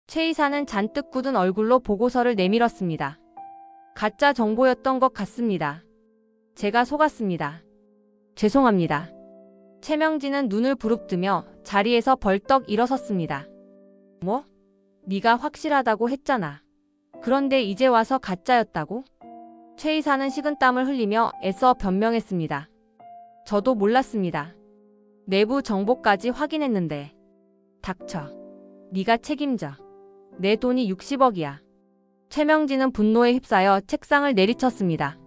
최 이사는 잔뜩 굳은 얼굴로 보고서를 내밀었습니다. 가짜 정보였던 것 같습니다. 제가 속았습니다. 죄송합니다. 최명진은 눈을 부릅뜨며 자리에서 벌떡 일어섰습니다. 뭐? 네가 확실하다고 했잖아. 그런데 이제 와서 가짜였다고? 최 이사는 식은땀을 흘리며 애써 변명했습니다. 저도 몰랐습니다. 내부 정보까지 확인했는데. 닥쳐. 네가 책임져. 내 돈이 60억이야. 최명진은 분노에 휩싸여 책상을 내리쳤습니다.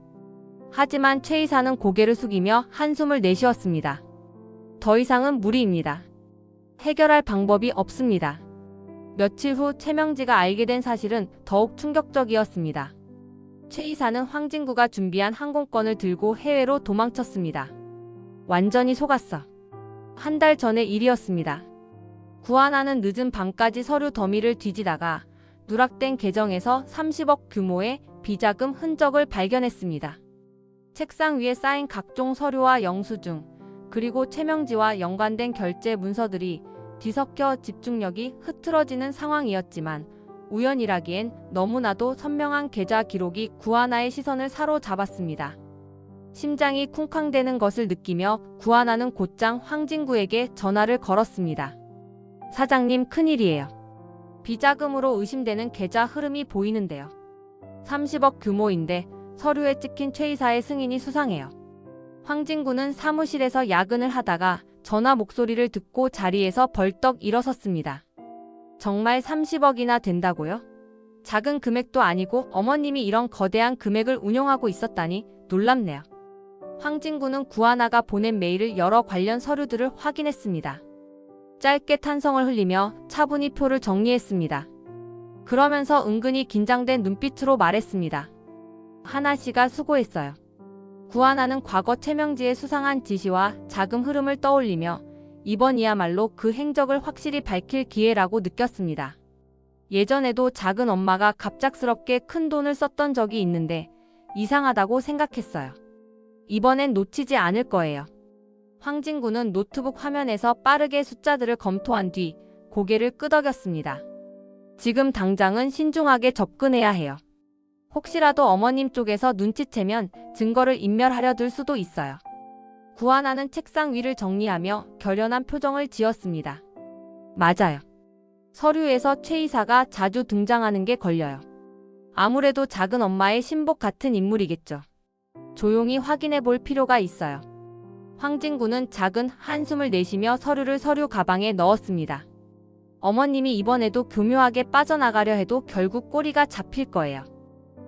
하지만 최 이사는 고개를 숙이며 한숨을 내쉬었습니다. 더 이상은 무리입니다. 해결할 방법이 없습니다. 며칠 후 최명지가 알게 된 사실은 더욱 충격적이었습니다. 최 이사는 황진구가 준비한 항공권을 들고 해외로 도망쳤습니다. 완전히 속았어. 한 달 전의 일이었습니다. 구하나는 늦은 밤까지 서류 더미를 뒤지다가 누락된 계정에서 30억 규모의 비자금 흔적을 발견했습니다. 책상 위에 쌓인 각종 서류와 영수증, 그리고 최명지와 연관된 결제 문서들이 뒤섞여 집중력이 흐트러지는 상황이었지만 우연이라기엔 너무나도 선명한 계좌 기록이 구하나의 시선을 사로잡았습니다. 심장이 쿵쾅대는 것을 느끼며 구하나는 곧장 황진구에게 전화를 걸었습니다. 사장님, 큰일이에요. 비자금으로 의심되는 계좌 흐름이 보이는데요. 30억 규모인데 서류에 찍힌 최 이사의 승인이 수상해요. 황진구는 사무실에서 야근을 하다가 전화 목소리를 듣고 자리에서 벌떡 일어섰습니다. 정말 30억이나 된다고요? 작은 금액도 아니고 어머님이 이런 거대한 금액을 운용하고 있었다니 놀랍네요. 황진구는 구하나가 보낸 메일을 열어 관련 서류들을 확인했습니다. 짧게 탄성을 흘리며 차분히 표를 정리했습니다. 그러면서 은근히 긴장된 눈빛으로 말했습니다. 하나 씨가 수고했어요. 구하나는 과거 최명지의 수상한 지시와 자금 흐름을 떠올리며 이번이야말로 그 행적을 확실히 밝힐 기회라고 느꼈습니다. 예전에도 작은 엄마가 갑작스럽게 큰 돈을 썼던 적이 있는데 이상하다고 생각했어요. 이번엔 놓치지 않을 거예요. 황진구는 노트북 화면에서 빠르게 숫자들을 검토한 뒤 고개를 끄덕였습니다. 지금 당장은 신중하게 접근해야 해요. 혹시라도 어머님 쪽에서 눈치채면 증거를 인멸하려 들 수도 있어요. 구하나는 책상 위를 정리하며 결연한 표정을 지었습니다. 맞아요. 서류에서 최 이사가 자주 등장하는 게 걸려요. 아무래도 작은 엄마의 신복 같은 인물이겠죠. 조용히 확인해 볼 필요가 있어요. 황진구는 작은 한숨을 내쉬며 서류를 서류 가방에 넣었습니다. 어머님이 이번에도 교묘하게 빠져나가려 해도 결국 꼬리가 잡힐 거예요.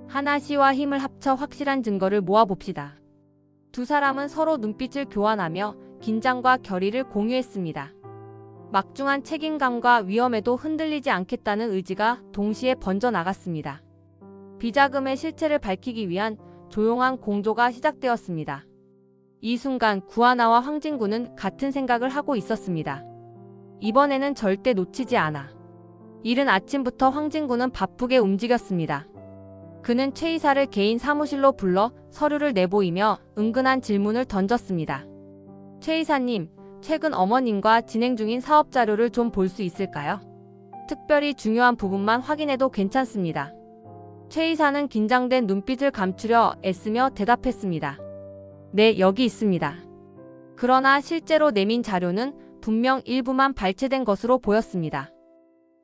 하나 씨와 힘을 합쳐 확실한 증거를 모아봅시다. 두 사람은 서로 눈빛을 교환하며 긴장과 결의를 공유했습니다. 막중한 책임감과 위험에도 흔들리지 않겠다는 의지가 동시에 번져나갔습니다. 비자금의 실체를 밝히기 위한 조용한 공조가 시작되었습니다. 이 순간 구하나와 황진구는 같은 생각을 하고 있었습니다. 이번에는 절대 놓치지 않아. 이른 아침부터 황진구는 바쁘게 움직였습니다. 그는 최 이사를 개인 사무실로 불러 서류를 내보이며 은근한 질문을 던졌습니다. 최 이사님, 최근 어머님과 진행 중인 사업 자료를 좀 볼 수 있을까요? 특별히 중요한 부분만 확인해도 괜찮습니다. 최 이사는 긴장된 눈빛을 감추려 애쓰며 대답했습니다. 네, 여기 있습니다. 그러나 실제로 내민 자료는 분명 일부만 발췌된 것으로 보였습니다.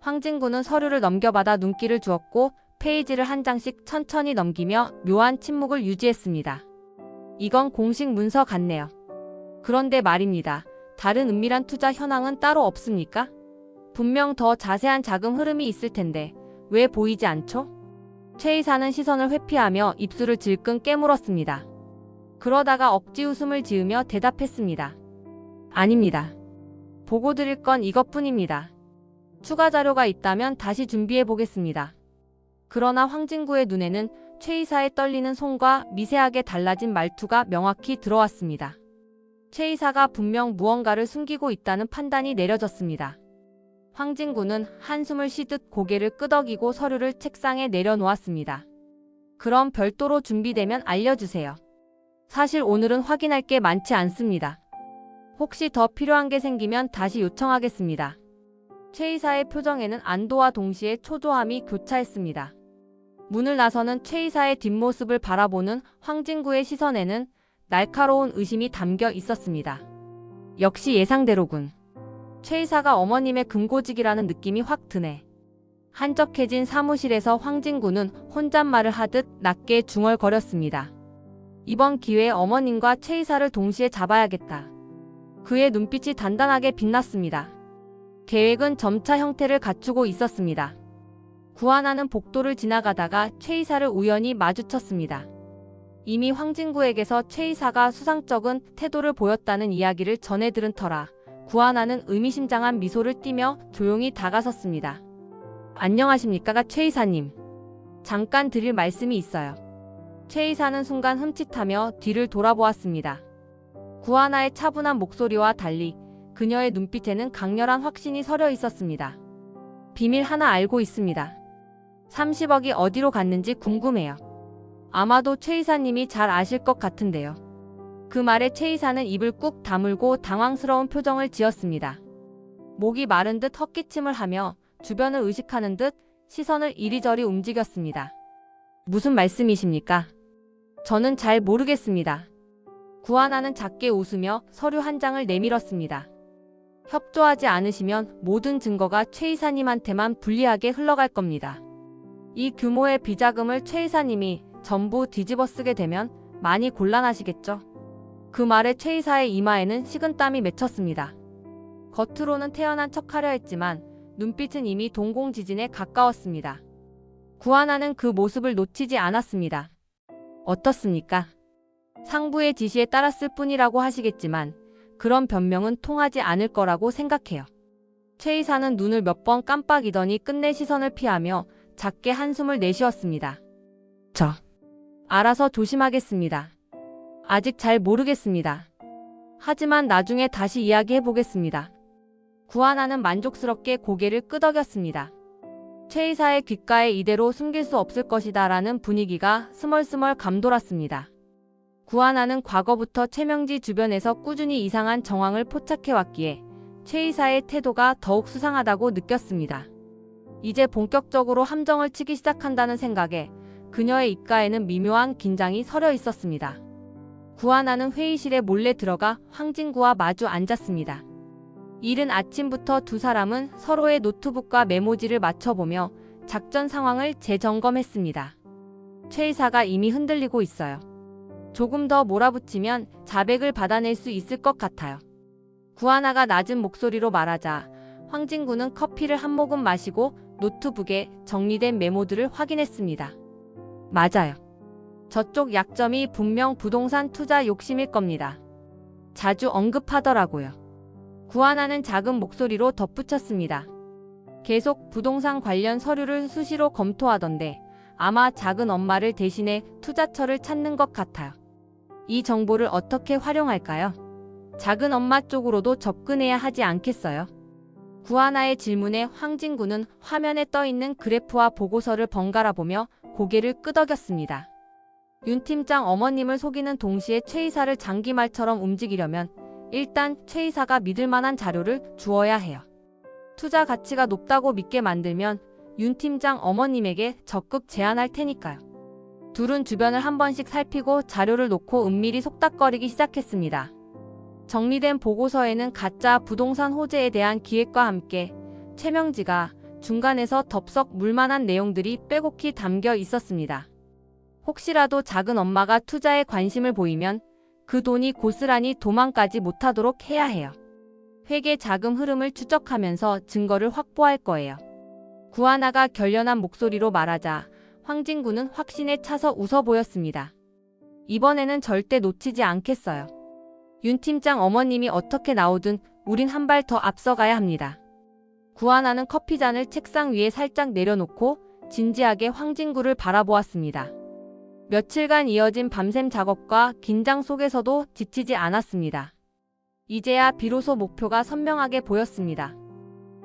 황진구는 서류를 넘겨받아 눈길을 주었고 페이지를 한 장씩 천천히 넘기며 묘한 침묵을 유지했습니다. 이건 공식 문서 같네요. 그런데 말입니다. 다른 은밀한 투자 현황은 따로 없습니까? 분명 더 자세한 자금 흐름이 있을 텐데 왜 보이지 않죠? 최 이사는 시선을 회피하며 입술을 질끈 깨물었습니다. 그러다가 억지 웃음을 지으며 대답했습니다. 아닙니다. 보고 드릴 건 이것뿐입니다. 추가 자료가 있다면 다시 준비해 보겠습니다. 그러나 황진구의 눈에는 최 이사의 떨리는 손과 미세하게 달라진 말투가 명확히 들어왔습니다. 최 이사가 분명 무언가를 숨기고 있다는 판단이 내려졌습니다. 황진구는 한숨을 쉬듯 고개를 끄덕이고 서류를 책상에 내려놓았습니다. 그럼 별도로 준비되면 알려주세요. 사실 오늘은 확인할 게 많지 않습니다. 혹시 더 필요한 게 생기면 다시 요청하겠습니다. 최 이사의 표정에는 안도와 동시에 초조함이 교차했습니다. 문을 나서는 최 이사의 뒷모습을 바라보는 황진구의 시선에는 날카로운 의심이 담겨 있었습니다. 역시 예상대로군. 최 이사가 어머님의 금고직이라는 느낌이 확 드네. 한적해진 사무실에서 황진구는 혼잣말을 하듯 낮게 중얼거렸습니다. 이번 기회에 어머님과 최 이사를 동시에 잡아야겠다. 그의 눈빛이 단단하게 빛났습니다. 계획은 점차 형태를 갖추고 있었습니다. 구하나는 복도를 지나가다가 최 이사를 우연히 마주쳤습니다. 이미 황진구에게서 최 이사가 수상쩍은 태도를 보였다는 이야기를 전해 들은 터라 구하나는 의미심장한 미소를 띠며 조용히 다가섰습니다. 안녕하십니까, 최 이사님. 잠깐 드릴 말씀이 있어요. 최 이사는 순간 흠칫하며 뒤를 돌아보았습니다. 구하나의 차분한 목소리와 달리 그녀의 눈빛에는 강렬한 확신이 서려 있었습니다. 비밀 하나 알고 있습니다. 30억이 어디로 갔는지 궁금해요. 아마도 최 이사님이 잘 아실 것 같은데요. 그 말에 최 이사는 입을 꾹 다물고 당황스러운 표정을 지었습니다. 목이 마른 듯 헛기침을 하며 주변을 의식하는 듯 시선을 이리저리 움직였습니다. 무슨 말씀이십니까? 저는 잘 모르겠습니다. 구하나는 작게 웃으며 서류 한 장을 내밀었습니다. 협조하지 않으시면 모든 증거가 최 이사님한테만 불리하게 흘러갈 겁니다. 이 규모의 비자금을 최 이사님이 전부 뒤집어 쓰게 되면 많이 곤란하시겠죠? 그 말에 최 이사의 이마에는 식은땀이 맺혔습니다. 겉으로는 태연한 척하려 했지만 눈빛은 이미 동공지진에 가까웠습니다. 구하나는 그 모습을 놓치지 않았습니다. 어떻습니까? 상부의 지시에 따랐을 뿐이라고 하시겠지만 그런 변명은 통하지 않을 거라고 생각해요. 최 이사는 눈을 몇 번 깜빡이더니 끝내 시선을 피하며 작게 한숨을 내쉬었습니다. 알아서 조심하겠습니다. 아직 잘 모르겠습니다. 하지만 나중에 다시 이야기해보겠습니다. 구하나는 만족스럽게 고개를 끄덕였습니다. 최 이사의 귓가에 이대로 숨길 수 없을 것이다 라는 분위기가 스멀스멀 감돌았습니다. 구하나는 과거부터 최명지 주변에서 꾸준히 이상한 정황을 포착해왔기에 최 이사의 태도가 더욱 수상하다고 느꼈습니다. 이제 본격적으로 함정을 치기 시작한다는 생각에 그녀의 입가에는 미묘한 긴장이 서려 있었습니다. 구하나는 회의실에 몰래 들어가 황진구와 마주 앉았습니다. 이른 아침부터 두 사람은 서로의 노트북과 메모지를 맞춰보며 작전 상황을 재점검했습니다. 최 이사가 이미 흔들리고 있어요. 조금 더 몰아붙이면 자백을 받아낼 수 있을 것 같아요. 구하나가 낮은 목소리로 말하자 황진구는 커피를 한 모금 마시고 노트북에 정리된 메모들을 확인했습니다. 맞아요. 저쪽 약점이 분명 부동산 투자 욕심일 겁니다. 자주 언급하더라고요. 구하나는 작은 목소리로 덧붙였습니다. 계속 부동산 관련 서류를 수시로 검토하던데 아마 작은 엄마를 대신해 투자처를 찾는 것 같아요. 이 정보를 어떻게 활용할까요? 작은 엄마 쪽으로도 접근해야 하지 않겠어요? 구하나의 질문에 황진구는 화면에 떠있는 그래프와 보고서를 번갈아 보며 고개를 끄덕였습니다. 윤 팀장 어머님을 속이는 동시에 최 이사를 장기말처럼 움직이려면 일단 최 이사가 믿을 만한 자료를 주어야 해요. 투자 가치가 높다고 믿게 만들면 윤 팀장 어머님에게 적극 제안할 테니까요. 둘은 주변을 한 번씩 살피고 자료를 놓고 은밀히 속닥거리기 시작했습니다. 정리된 보고서에는 가짜 부동산 호재에 대한 기획과 함께 최명지가 중간에서 덥석 물만한 내용들이 빼곡히 담겨 있었습니다. 혹시라도 작은 엄마가 투자에 관심을 보이면 그 돈이 고스란히 도망가지 못하도록 해야 해요. 회계 자금 흐름을 추적하면서 증거를 확보할 거예요. 구하나가 결연한 목소리로 말하자 황진구는 확신에 차서 웃어 보였습니다. 이번에는 절대 놓치지 않겠어요. 윤 팀장 어머님이 어떻게 나오든 우린 한 발 더 앞서가야 합니다. 구하나는 커피잔을 책상 위에 살짝 내려놓고 진지하게 황진구를 바라보았습니다. 며칠간 이어진 밤샘 작업과 긴장 속에서도 지치지 않았습니다. 이제야 비로소 목표가 선명하게 보였습니다.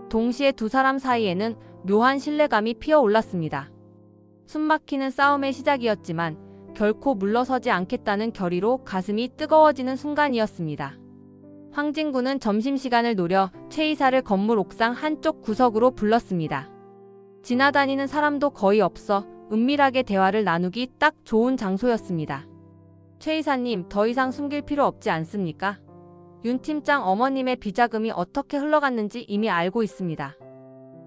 동시에 두 사람 사이에는 묘한 신뢰감이 피어올랐습니다. 숨막히는 싸움의 시작이었지만 결코 물러서지 않겠다는 결의로 가슴이 뜨거워지는 순간이었습니다. 황진구는 점심시간을 노려 최 이사를 건물 옥상 한쪽 구석으로 불렀습니다. 지나다니는 사람도 거의 없어 은밀하게 대화를 나누기 딱 좋은 장소였습니다. 최 이사님, 더 이상 숨길 필요 없지 않습니까? 윤 팀장 어머님의 비자금이 어떻게 흘러갔는지 이미 알고 있습니다.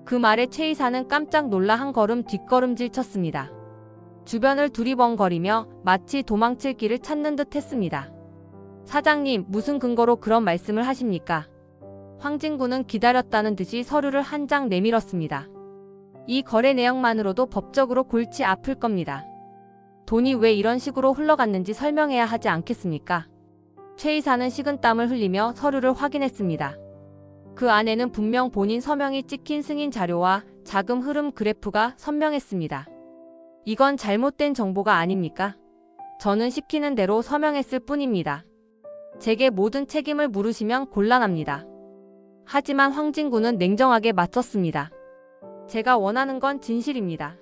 그 말에 최 이사는 깜짝 놀라 한 걸음 뒷걸음질 쳤습니다. 주변을 두리번거리며 마치 도망칠 길을 찾는 듯 했습니다. 사장님, 무슨 근거로 그런 말씀을 하십니까? 황진구는 기다렸다는 듯이 서류를 한 장 내밀었습니다. 이 거래 내역만으로도 법적으로 골치 아플 겁니다. 돈이 왜 이런 식으로 흘러갔는지 설명해야 하지 않겠습니까? 최 이사는 식은땀을 흘리며 서류를 확인했습니다. 그 안에는 분명 본인 서명이 찍힌 승인 자료와 자금 흐름 그래프가 선명했습니다. 이건 잘못된 정보가 아닙니까? 저는 시키는 대로 서명했을 뿐입니다. 제게 모든 책임을 물으시면 곤란합니다. 하지만 황진구는 냉정하게 맞섰습니다. 제가 원하는 건 진실입니다.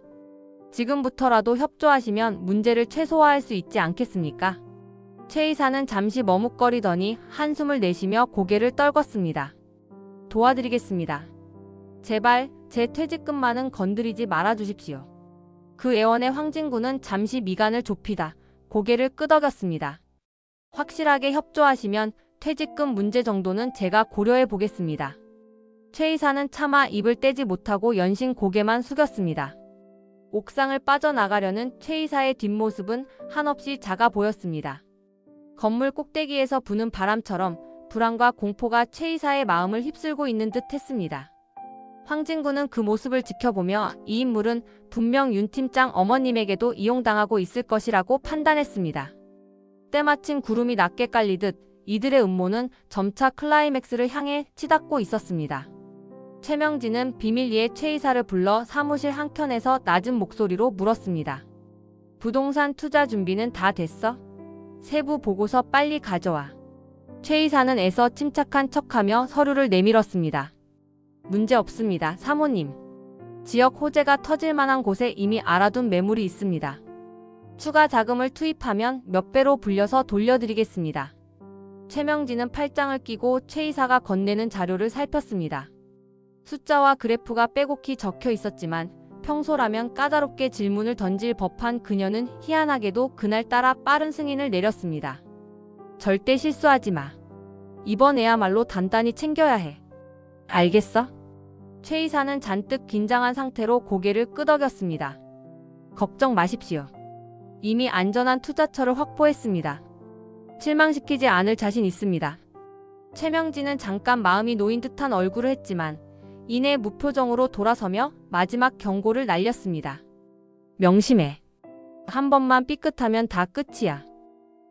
지금부터라도 협조하시면 문제를 최소화할 수 있지 않겠습니까? 최 이사는 잠시 머뭇거리더니 한숨을 내쉬며 고개를 떨궜습니다. 도와드리겠습니다. 제발 제 퇴직금만은 건드리지 말아주십시오. 그 애원에 황진구는 잠시 미간을 좁히다 고개를 끄덕였습니다. 확실하게 협조하시면 퇴직금 문제 정도는 제가 고려해 보겠습니다. 최 이사는 차마 입을 떼지 못하고 연신 고개만 숙였습니다. 옥상을 빠져나가려는 최 이사의 뒷모습은 한없이 작아 보였습니다. 건물 꼭대기에서 부는 바람처럼 불안과 공포가 최 이사의 마음을 휩쓸고 있는 듯 했습니다. 황진구는 그 모습을 지켜보며 이 인물은 분명 윤 팀장 어머님에게도 이용당하고 있을 것이라고 판단했습니다. 때마침 구름이 낮게 깔리듯 이들의 음모는 점차 클라이맥스를 향해 치닫고 있었습니다. 최명진은 비밀리에 최 이사를 불러 사무실 한켠에서 낮은 목소리로 물었습니다. 부동산 투자 준비는 다 됐어? 세부 보고서 빨리 가져와. 최 이사는 애써 침착한 척하며 서류를 내밀었습니다. 문제 없습니다, 사모님. 지역 호재가 터질 만한 곳에 이미 알아둔 매물이 있습니다. 추가 자금을 투입하면 몇 배로 불려서 돌려드리겠습니다. 최명진은 팔짱을 끼고 최 이사가 건네는 자료를 살폈습니다. 숫자와 그래프가 빼곡히 적혀 있었지만 평소라면 까다롭게 질문을 던질 법한 그녀는 희한하게도 그날따라 빠른 승인을 내렸습니다. 절대 실수하지 마. 이번에야말로 단단히 챙겨야 해. 알겠어? 최 이사는 잔뜩 긴장한 상태로 고개를 끄덕였습니다. 걱정 마십시오. 이미 안전한 투자처를 확보했습니다. 실망시키지 않을 자신 있습니다. 최명진은 잠깐 마음이 놓인 듯한 얼굴을 했지만 이내 무표정으로 돌아서며 마지막 경고를 날렸습니다. 명심해. 한 번만 삐끗하면 다 끝이야.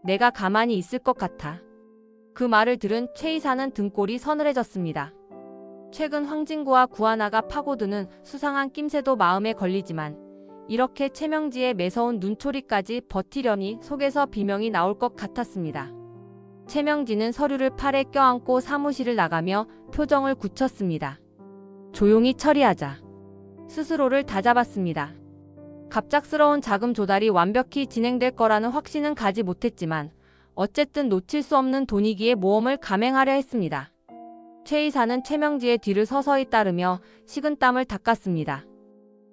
내가 가만히 있을 것 같아. 그 말을 들은 최 이사는 등골이 서늘해졌습니다. 최근 황진구와 구하나가 파고드는 수상한 낌새도 마음에 걸리지만 이렇게 최명지의 매서운 눈초리까지 버티려니 속에서 비명이 나올 것 같았습니다. 최명지는 서류를 팔에 껴안고 사무실을 나가며 표정을 굳혔습니다. 조용히 처리하자. 스스로를 다잡았습니다. 갑작스러운 자금 조달이 완벽히 진행될 거라는 확신은 가지 못했지만 어쨌든 놓칠 수 없는 돈이기에 모험을 감행하려 했습니다. 최 이사는 최명지의 뒤를 서서히 따르며 식은땀을 닦았습니다.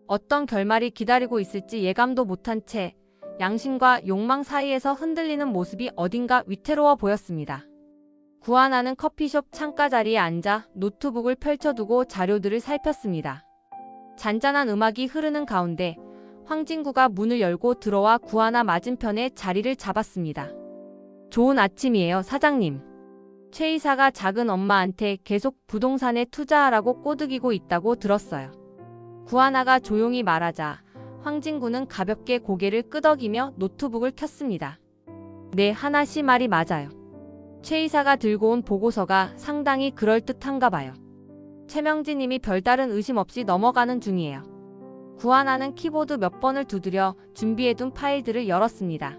어떤 결말이 기다리고 있을지 예감도 못한 채 양심과 욕망 사이에서 흔들리는 모습이 어딘가 위태로워 보였습니다. 구하나는 커피숍 창가 자리에 앉아 노트북을 펼쳐두고 자료들을 살폈습니다. 잔잔한 음악이 흐르는 가운데 황진구가 문을 열고 들어와 구하나 맞은편에 자리를 잡았습니다. 좋은 아침이에요, 사장님. 최 이사가 작은 엄마한테 계속 부동산에 투자하라고 꼬드기고 있다고 들었어요. 구하나가 조용히 말하자 황진구는 가볍게 고개를 끄덕이며 노트북을 켰습니다. 네, 하나 씨 말이 맞아요. 최 이사가 들고 온 보고서가 상당히 그럴듯한가 봐요. 최명진님이 별다른 의심 없이 넘어가는 중이에요. 구하나는 키보드 몇 번을 두드려 준비해둔 파일들을 열었습니다.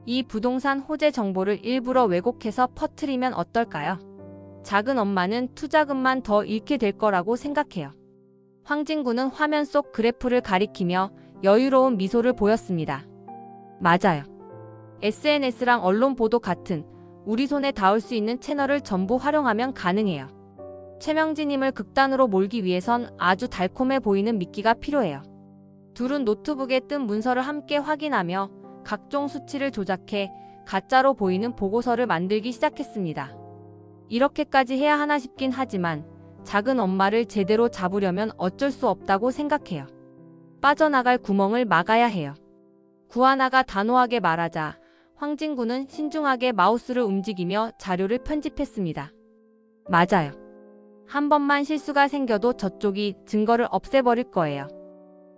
이 부동산 호재 정보를 일부러 왜곡해서 퍼뜨리면 어떨까요? 작은 엄마는 투자금만 더 잃게 될 거라고 생각해요. 황진구는 화면 속 그래프를 가리키며 여유로운 미소를 보였습니다. 맞아요. SNS랑 언론 보도 같은 우리 손에 닿을 수 있는 채널을 전부 활용하면 가능해요. 최명진님을 극단으로 몰기 위해선 아주 달콤해 보이는 미끼가 필요해요. 둘은 노트북에 뜬 문서를 함께 확인하며 각종 수치를 조작해 가짜로 보이는 보고서를 만들기 시작했습니다. 이렇게까지 해야 하나 싶긴 하지만 작은 엄마를 제대로 잡으려면 어쩔 수 없다고 생각해요. 빠져나갈 구멍을 막아야 해요. 구하나가 단호하게 말하자 황진구는 신중하게 마우스를 움직이며 자료를 편집했습니다. 맞아요. 한 번만 실수가 생겨도 저쪽이 증거를 없애버릴 거예요.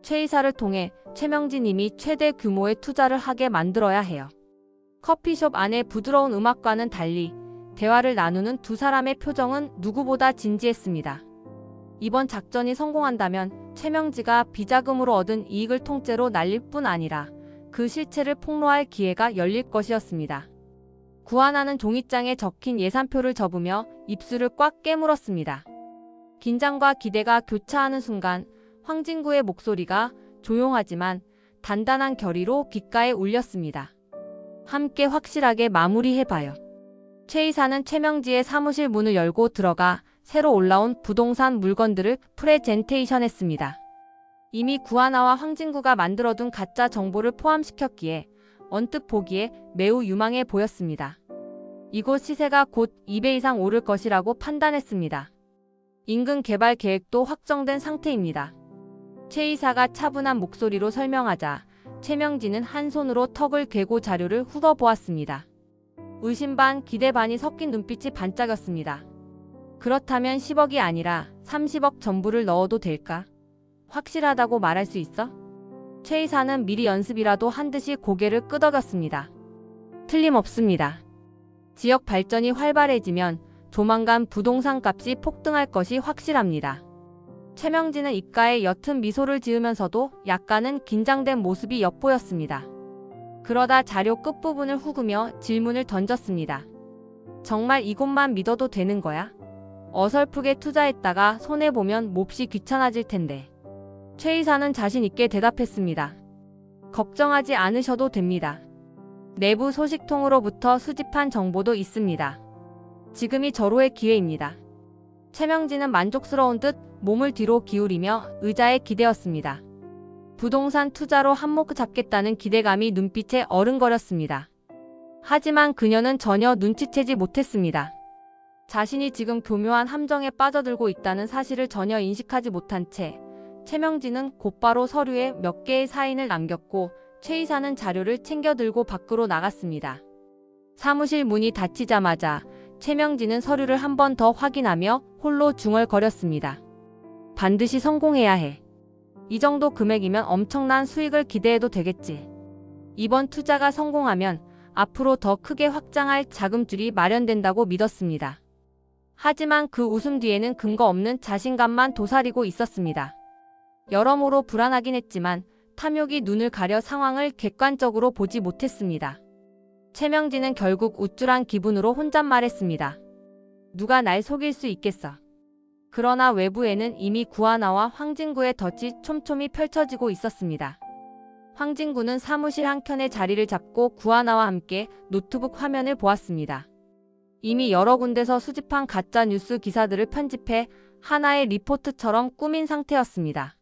최 이사를 통해 최명진님이 최대 규모의 투자를 하게 만들어야 해요. 커피숍 안의 부드러운 음악과는 달리 대화를 나누는 두 사람의 표정은 누구보다 진지했습니다. 이번 작전이 성공한다면 최명지가 비자금으로 얻은 이익을 통째로 날릴 뿐 아니라 그 실체를 폭로할 기회가 열릴 것이었습니다. 구하나는 종이장에 적힌 예산표를 접으며 입술을 꽉 깨물었습니다. 긴장과 기대가 교차하는 순간 황진구의 목소리가 조용하지만 단단한 결의로 귓가에 울렸습니다. 함께 확실하게 마무리해봐요. 최 이사는 최명지의 사무실 문을 열고 들어가 새로 올라온 부동산 물건들을 프레젠테이션했습니다. 이미 구하나와 황진구가 만들어둔 가짜 정보를 포함시켰기에 언뜻 보기에 매우 유망해 보였습니다. 이곳 시세가 곧 2배 이상 오를 것이라고 판단했습니다. 인근 개발 계획도 확정된 상태입니다. 최 이사가 차분한 목소리로 설명하자 최명진은 한 손으로 턱을 괴고 자료를 훑어보았습니다. 의심 반 기대 반이 섞인 눈빛이 반짝였습니다. 그렇다면 10억이 아니라 30억 전부를 넣어도 될까? 확실하다고 말할 수 있어? 최 이사는 미리 연습이라도 한 듯이 고개를 끄덕였습니다. 틀림없습니다. 지역 발전이 활발해지면 조만간 부동산 값이 폭등할 것이 확실합니다. 최명진은 입가에 옅은 미소를 지으면서도 약간은 긴장된 모습이 엿보였습니다. 그러다 자료 끝부분을 후그며 질문을 던졌습니다. 정말 이곳만 믿어도 되는 거야? 어설프게 투자했다가 손해보면 몹시 귀찮아질 텐데. 최 이사는 자신 있게 대답했습니다. 걱정하지 않으셔도 됩니다. 내부 소식통으로부터 수집한 정보도 있습니다. 지금이 절호의 기회입니다. 최명진은 만족스러운 듯 몸을 뒤로 기울이며 의자에 기대었습니다. 부동산 투자로 한몫 잡겠다는 기대감이 눈빛에 어른거렸습니다. 하지만 그녀는 전혀 눈치채지 못했습니다. 자신이 지금 교묘한 함정에 빠져들고 있다는 사실을 전혀 인식하지 못한 채 최명진은 곧바로 서류에 몇 개의 사인을 남겼고 최 이사는 자료를 챙겨 들고 밖으로 나갔습니다. 사무실 문이 닫히자마자 최명진은 서류를 한 번 더 확인하며 홀로 중얼거렸습니다. 반드시 성공해야 해. 이 정도 금액이면 엄청난 수익을 기대해도 되겠지. 이번 투자가 성공하면 앞으로 더 크게 확장할 자금줄이 마련된다고 믿었습니다. 하지만 그 웃음 뒤에는 근거 없는 자신감만 도사리고 있었습니다. 여러모로 불안하긴 했지만 탐욕이 눈을 가려 상황을 객관적으로 보지 못했습니다. 최명진은 결국 우쭐한 기분으로 혼잣말했습니다. 누가 날 속일 수 있겠어. 그러나 외부에는 이미 구하나와 황진구의 덫이 촘촘히 펼쳐지고 있었습니다. 황진구는 사무실 한켠에 자리를 잡고 구하나와 함께 노트북 화면을 보았습니다. 이미 여러 군데서 수집한 가짜 뉴스 기사들을 편집해 하나의 리포트처럼 꾸민 상태였습니다.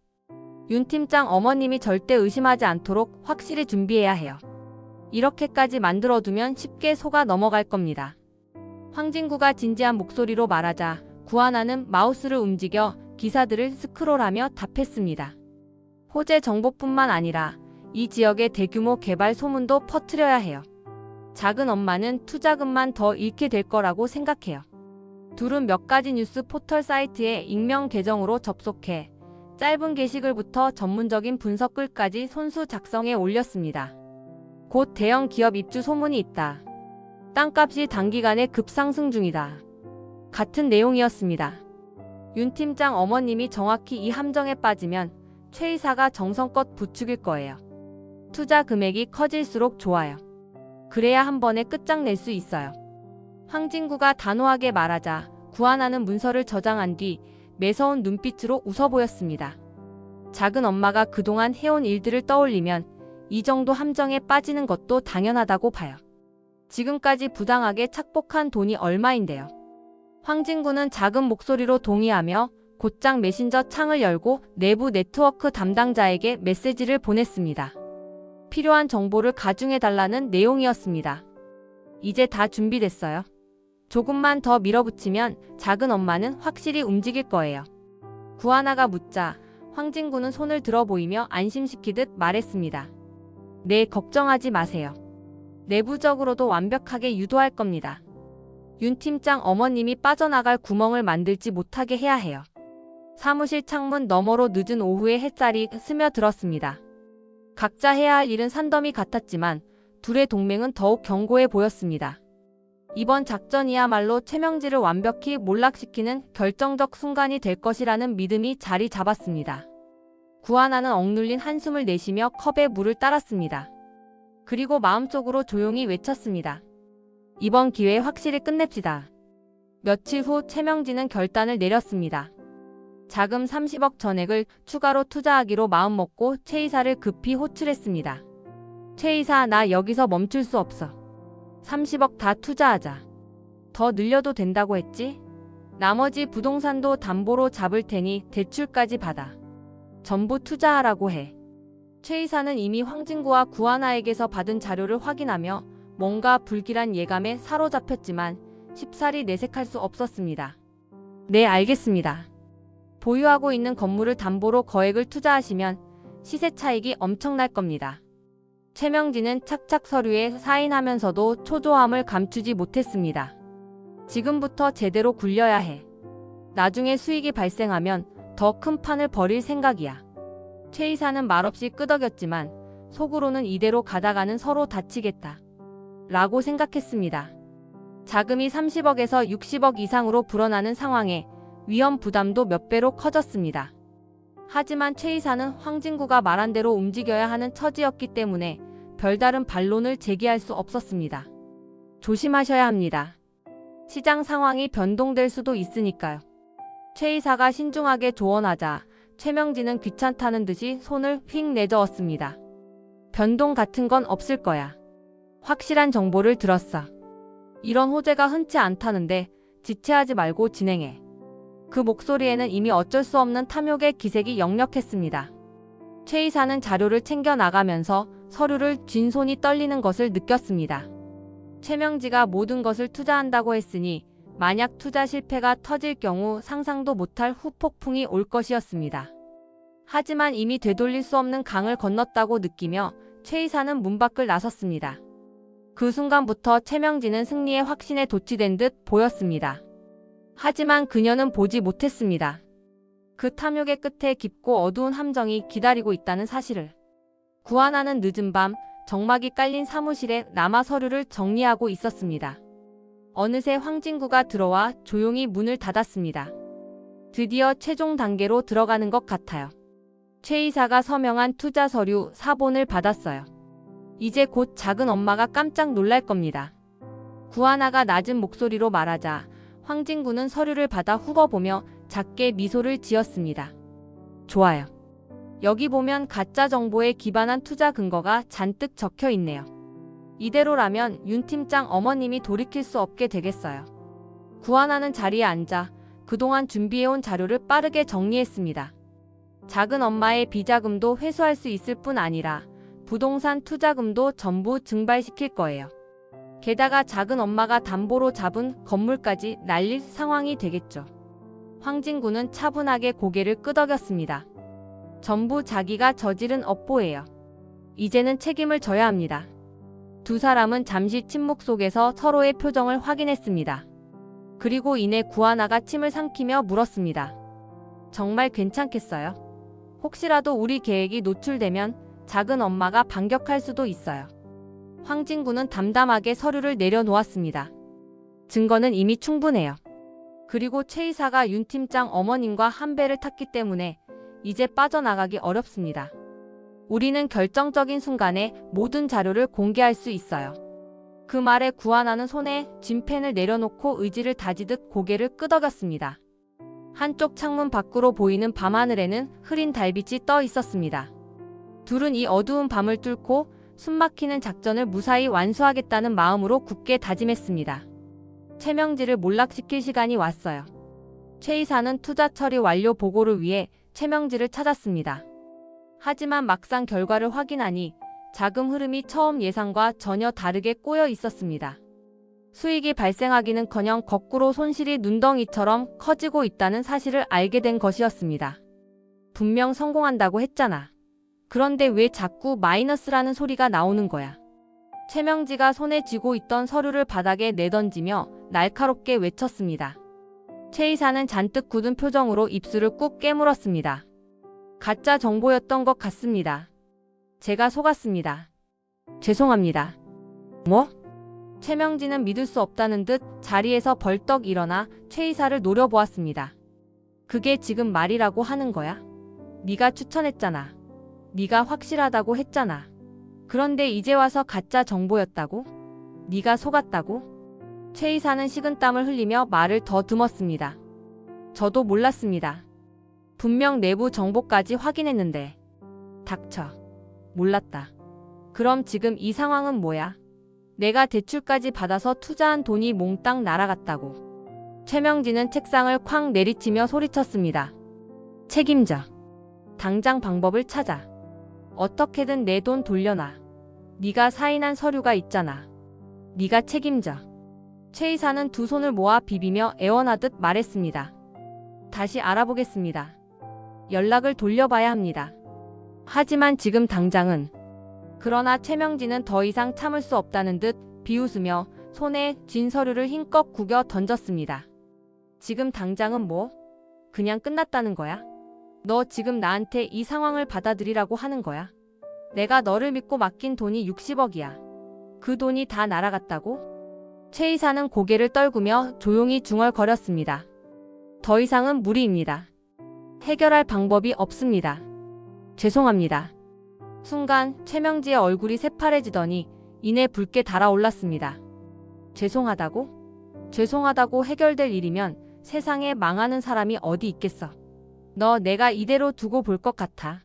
윤 팀장 어머님이 절대 의심하지 않도록 확실히 준비해야 해요. 이렇게까지 만들어두면 쉽게 속아 넘어갈 겁니다. 황진구가 진지한 목소리로 말하자 구하나는 마우스를 움직여 기사들을 스크롤하며 답했습니다. 호재 정보뿐만 아니라 이 지역의 대규모 개발 소문도 퍼뜨려야 해요. 작은 엄마는 투자금만 더 잃게 될 거라고 생각해요. 둘은 몇 가지 뉴스 포털 사이트에 익명 계정으로 접속해 짧은 게시글부터 전문적인 분석글까지 손수 작성해 올렸습니다. 곧 대형 기업 입주 소문이 있다. 땅값이 단기간에 급상승 중이다. 같은 내용이었습니다. 윤 팀장 어머님이 정확히 이 함정에 빠지면 최 이사가 정성껏 부추길 거예요. 투자 금액이 커질수록 좋아요. 그래야 한 번에 끝장낼 수 있어요. 황진구가 단호하게 말하자 구하나는 문서를 저장한 뒤 매서운 눈빛으로 웃어 보였습니다. 작은 엄마가 그동안 해온 일들을 떠올리면 이 정도 함정에 빠지는 것도 당연하다고 봐요. 지금까지 부당하게 착복한 돈이 얼마인데요. 황진구는 작은 목소리로 동의하며 곧장 메신저 창을 열고 내부 네트워크 담당자에게 메시지를 보냈습니다. 필요한 정보를 가중해달라는 내용이었습니다. 이제 다 준비됐어요. 조금만 더 밀어붙이면 작은 엄마는 확실히 움직일 거예요. 구하나가 묻자 황진구는 손을 들어 보이며 안심시키듯 말했습니다. 네, 걱정하지 마세요. 내부적으로도 완벽하게 유도할 겁니다. 윤 팀장 어머님이 빠져나갈 구멍을 만들지 못하게 해야 해요. 사무실 창문 너머로 늦은 오후에 햇살이 스며들었습니다. 각자 해야 할 일은 산더미 같았지만 둘의 동맹은 더욱 견고해 보였습니다. 이번 작전이야말로 최명지를 완벽히 몰락시키는 결정적 순간이 될 것이라는 믿음이 자리 잡았습니다. 구하나는 억눌린 한숨을 내쉬며 컵에 물을 따랐습니다. 그리고 마음속으로 조용히 외쳤습니다. 이번 기회에 확실히 끝냅시다. 며칠 후 최명지는 결단을 내렸습니다. 자금 30억 전액을 추가로 투자하기로 마음먹고 최 이사를 급히 호출했습니다. 최 이사, 나 여기서 멈출 수 없어. 30억 다 투자하자. 더 늘려도 된다고 했지? 나머지 부동산도 담보로 잡을 테니 대출까지 받아. 전부 투자하라고 해. 최 이사는 이미 황진구와 구하나에게서 받은 자료를 확인하며 뭔가 불길한 예감에 사로잡혔지만 쉽사리 내색할 수 없었습니다. 네, 알겠습니다. 보유하고 있는 건물을 담보로 거액을 투자하시면 시세 차익이 엄청날 겁니다. 최명진은 착착 서류에 사인하면서도 초조함을 감추지 못했습니다. 지금부터 제대로 굴려야 해. 나중에 수익이 발생하면 더 큰 판을 벌일 생각이야. 최 이사는 말없이 끄덕였지만 속으로는 이대로 가다가는 서로 다치겠다 라고 생각했습니다. 자금이 30억에서 60억 이상으로 불어나는 상황에 위험 부담도 몇 배로 커졌습니다. 하지만 최 이사는 황진구가 말한 대로 움직여야 하는 처지였기 때문에 별다른 반론을 제기할 수 없었습니다. 조심하셔야 합니다. 시장 상황이 변동될 수도 있으니까요. 최 이사가 신중하게 조언하자 최명진은 귀찮다는 듯이 손을 휙 내저었습니다. 변동 같은 건 없을 거야. 확실한 정보를 들었어. 이런 호재가 흔치 않다는데 지체하지 말고 진행해. 그 목소리에는 이미 어쩔 수 없는 탐욕의 기색이 역력했습니다. 최 이사는 자료를 챙겨 나가면서 서류를 쥔 손이 떨리는 것을 느꼈습니다. 최명지가 모든 것을 투자한다고 했으니 만약 투자 실패가 터질 경우 상상도 못할 후폭풍이 올 것이었습니다. 하지만 이미 되돌릴 수 없는 강을 건넜다고 느끼며 최 이사는 문 밖을 나섰습니다. 그 순간부터 최명지는 승리의 확신에 도취된 듯 보였습니다. 하지만 그녀는 보지 못했습니다. 그 탐욕의 끝에 깊고 어두운 함정이 기다리고 있다는 사실을. 구하나는 늦은 밤 정막이 깔린 사무실에 남아 서류를 정리하고 있었습니다. 어느새 황진구가 들어와 조용히 문을 닫았습니다. 드디어 최종 단계로 들어가는 것 같아요. 최 이사가 서명한 투자 서류 사본을 받았어요. 이제 곧 작은 엄마가 깜짝 놀랄 겁니다. 구하나가 낮은 목소리로 말하자 황진구는 서류를 받아 훑어보며 작게 미소를 지었습니다. 좋아요. 여기 보면 가짜 정보에 기반한 투자 근거가 잔뜩 적혀 있네요. 이대로라면 윤 팀장 어머님이 돌이킬 수 없게 되겠어요. 구하나는 자리에 앉아 그동안 준비해온 자료를 빠르게 정리했습니다. 작은 엄마의 비자금도 회수할 수 있을 뿐 아니라 부동산 투자금도 전부 증발시킬 거예요. 게다가 작은 엄마가 담보로 잡은 건물까지 날릴 상황이 되겠죠. 황진구는 차분하게 고개를 끄덕였습니다. 전부 자기가 저지른 업보예요. 이제는 책임을 져야 합니다. 두 사람은 잠시 침묵 속에서 서로의 표정을 확인했습니다. 그리고 이내 구하나가 침을 삼키며 물었습니다. 정말 괜찮겠어요? 혹시라도 우리 계획이 노출되면 작은 엄마가 반격할 수도 있어요. 황진구는 담담하게 서류를 내려놓았습니다. 증거는 이미 충분해요. 그리고 최 이사가 윤 팀장 어머님과 한 배를 탔기 때문에 이제 빠져나가기 어렵습니다. 우리는 결정적인 순간에 모든 자료를 공개할 수 있어요. 그 말에 구하나는 손에 쥔 펜을 내려놓고 의지를 다지듯 고개를 끄덕였습니다. 한쪽 창문 밖으로 보이는 밤하늘에는 흐린 달빛이 떠 있었습니다. 둘은 이 어두운 밤을 뚫고 숨막히는 작전을 무사히 완수하겠다는 마음으로 굳게 다짐했습니다. 최명지를 몰락시킬 시간이 왔어요. 최 이사는 투자 처리 완료 보고를 위해 최명지를 찾았습니다. 하지만 막상 결과를 확인하니 자금 흐름이 처음 예상과 전혀 다르게 꼬여 있었습니다. 수익이 발생하기는커녕 거꾸로 손실이 눈덩이처럼 커지고 있다는 사실을 알게 된 것이었습니다. 분명 성공한다고 했잖아. 그런데 왜 자꾸 마이너스라는 소리가 나오는 거야? 최명지가 손에 쥐고 있던 서류를 바닥에 내던지며 날카롭게 외쳤습니다. 최 이사는 잔뜩 굳은 표정으로 입술을 꾹 깨물었습니다. 가짜 정보였던 것 같습니다. 제가 속았습니다. 죄송합니다. 뭐? 최명지는 믿을 수 없다는 듯 자리에서 벌떡 일어나 최 이사를 노려보았습니다. 그게 지금 말이라고 하는 거야? 네가 추천했잖아. 네가 확실하다고 했잖아. 그런데 이제 와서 가짜 정보였다고? 네가 속았다고? 최 이사는 식은땀을 흘리며 말을 더듬었습니다. 저도 몰랐습니다. 분명 내부 정보까지 확인했는데. 닥쳐. 몰랐다. 그럼 지금 이 상황은 뭐야? 내가 대출까지 받아서 투자한 돈이 몽땅 날아갔다고. 최명지는 책상을 쾅 내리치며 소리쳤습니다. 책임져. 당장 방법을 찾아. 어떻게든 내 돈 돌려놔. 네가 사인한 서류가 있잖아. 네가 책임져. 최 이사는 두 손을 모아 비비며 애원하듯 말했습니다. 다시 알아보겠습니다. 연락을 돌려봐야 합니다. 하지만 지금 당장은. 그러나 최명지는 더 이상 참을 수 없다는 듯 비웃으며 손에 쥔 서류를 힘껏 구겨 던졌습니다. 지금 당장은 뭐? 그냥 끝났다는 거야? 너 지금 나한테 이 상황을 받아들이라고 하는 거야? 내가 너를 믿고 맡긴 돈이 60억이야. 그 돈이 다 날아갔다고? 최 이사는 고개를 떨구며 조용히 중얼거렸습니다. 더 이상은 무리입니다. 해결할 방법이 없습니다. 죄송합니다. 순간 최명지의 얼굴이 새파래지더니 이내 붉게 달아올랐습니다. 죄송하다고? 죄송하다고 해결될 일이면 세상에 망하는 사람이 어디 있겠어. 너 내가 이대로 두고 볼 것 같아.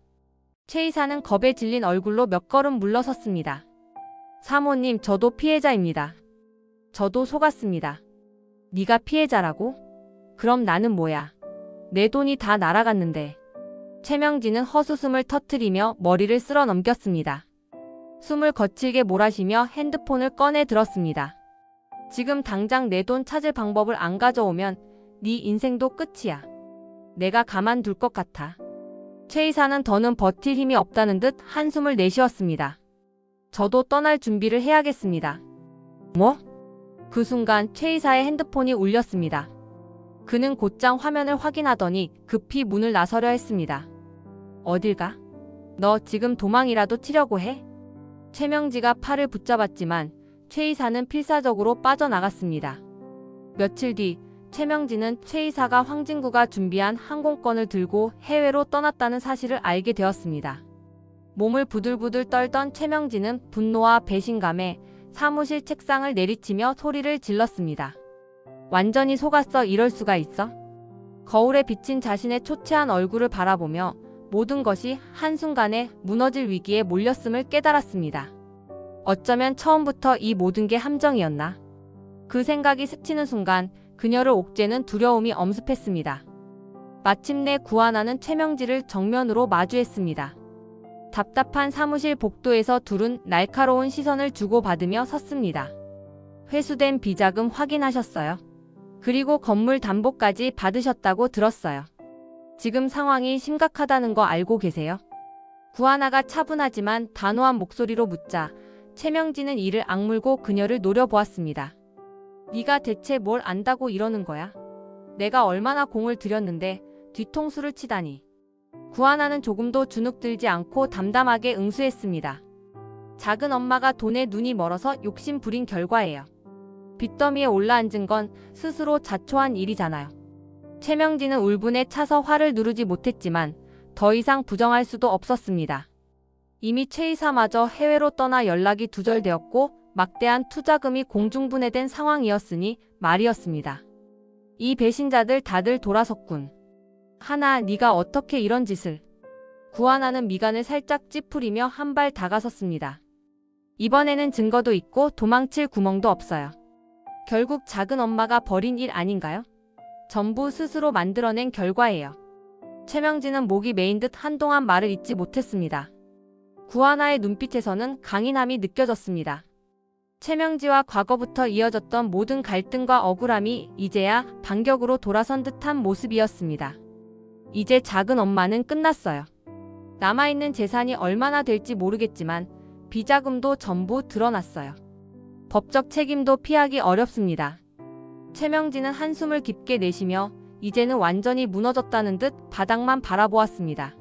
최 이사는 겁에 질린 얼굴로 몇 걸음 물러섰습니다. 사모님, 저도 피해자입니다. 저도 속았습니다. 네가 피해자라고? 그럼 나는 뭐야? 내 돈이 다 날아갔는데. 최명지는 헛웃음을 터뜨리며 머리를 쓸어 넘겼습니다. 숨을 거칠게 몰아쉬며 핸드폰을 꺼내 들었습니다. 지금 당장 내 돈 찾을 방법을 안 가져오면 네 인생도 끝이야. 내가 가만둘 것 같아. 최 이사는 더는 버틸 힘이 없다는 듯 한숨을 내쉬었습니다. 저도 떠날 준비를 해야겠습니다. 뭐? 그 순간 최 이사의 핸드폰이 울렸습니다. 그는 곧장 화면을 확인하더니 급히 문을 나서려 했습니다. 어딜 가? 너 지금 도망이라도 치려고 해? 최명지가 팔을 붙잡았지만 최 이사는 필사적으로 빠져나갔습니다. 며칠 뒤 최명지는 최 이사가 황진구가 준비한 항공권을 들고 해외로 떠났다는 사실을 알게 되었습니다. 몸을 부들부들 떨던 최명지는 분노와 배신감에 사무실 책상을 내리치며 소리를 질렀습니다. 완전히 속았어. 이럴 수가 있어? 거울에 비친 자신의 초췌한 얼굴을 바라보며 모든 것이 한순간에 무너질 위기에 몰렸음을 깨달았습니다. 어쩌면 처음부터 이 모든 게 함정이었나? 그 생각이 스치는 순간 그녀를 옥죄는 두려움이 엄습했습니다. 마침내 구하나는 최명지를 정면으로 마주했습니다. 답답한 사무실 복도에서 둘은 날카로운 시선을 주고받으며 섰습니다. 회수된 비자금 확인하셨어요? 그리고 건물 담보까지 받으셨다고 들었어요. 지금 상황이 심각하다는 거 알고 계세요? 구하나가 차분하지만 단호한 목소리로 묻자 최명지는 이를 악물고 그녀를 노려보았습니다. 네가 대체 뭘 안다고 이러는 거야? 내가 얼마나 공을 들였는데 뒤통수를 치다니. 구하나는 조금도 주눅들지 않고 담담하게 응수했습니다. 작은 엄마가 돈에 눈이 멀어서 욕심 부린 결과예요. 빚더미에 올라앉은 건 스스로 자초한 일이잖아요. 최명지는 울분에 차서 화를 누르지 못했지만 더 이상 부정할 수도 없었습니다. 이미 최 이사마저 해외로 떠나 연락이 두절되었고 막대한 투자금이 공중분해된 상황이었으니 말이었습니다. 이 배신자들 다들 돌아섰군. 하나, 네가 어떻게 이런 짓을. 구하나는 미간을 살짝 찌푸리며 한 발 다가섰습니다. 이번에는 증거도 있고 도망칠 구멍도 없어요. 결국 작은 엄마가 벌인 일 아닌가요? 전부 스스로 만들어낸 결과예요. 최명진은 목이 메인 듯 한동안 말을 잇지 못했습니다. 구하나의 눈빛에서는 강인함이 느껴졌습니다. 최명지와 과거부터 이어졌던 모든 갈등과 억울함이 이제야 반격으로 돌아선 듯한 모습이었습니다. 이제 작은 엄마는 끝났어요. 남아있는 재산이 얼마나 될지 모르겠지만 비자금도 전부 드러났어요. 법적 책임도 피하기 어렵습니다. 최명진은 한숨을 깊게 내쉬며 이제는 완전히 무너졌다는 듯 바닥만 바라보았습니다.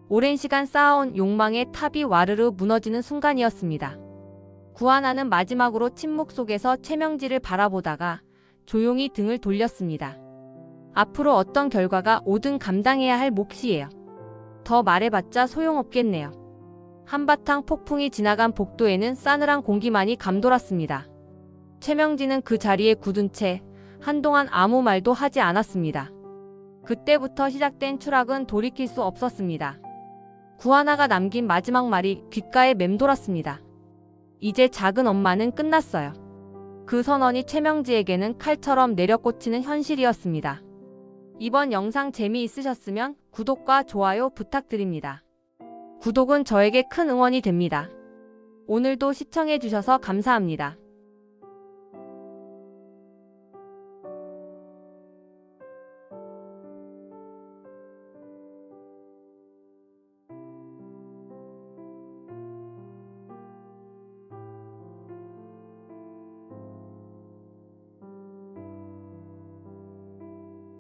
오랜 시간 쌓아온 욕망의 탑이 와르르 무너지는 순간이었습니다. 구하나는 마지막으로 침묵 속에서 최명지를 바라보다가 조용히 등을 돌렸습니다. 앞으로 어떤 결과가 오든 감당해야 할 몫이에요. 더 말해봤자 소용없겠네요. 한바탕 폭풍이 지나간 복도에는 싸늘한 공기만이 감돌았습니다. 최명진은 그 자리에 굳은 채 한동안 아무 말도 하지 않았습니다. 그때부터 시작된 추락은 돌이킬 수 없었습니다. 구하나가 남긴 마지막 말이 귓가에 맴돌았습니다. 이제 작은 엄마는 끝났어요. 그 선언이 최명지에게는 칼처럼 내려꽂히는 현실이었습니다. 이번 영상 재미있으셨으면 구독과 좋아요 부탁드립니다. 구독은 저에게 큰 응원이 됩니다. 오늘도 시청해주셔서 감사합니다.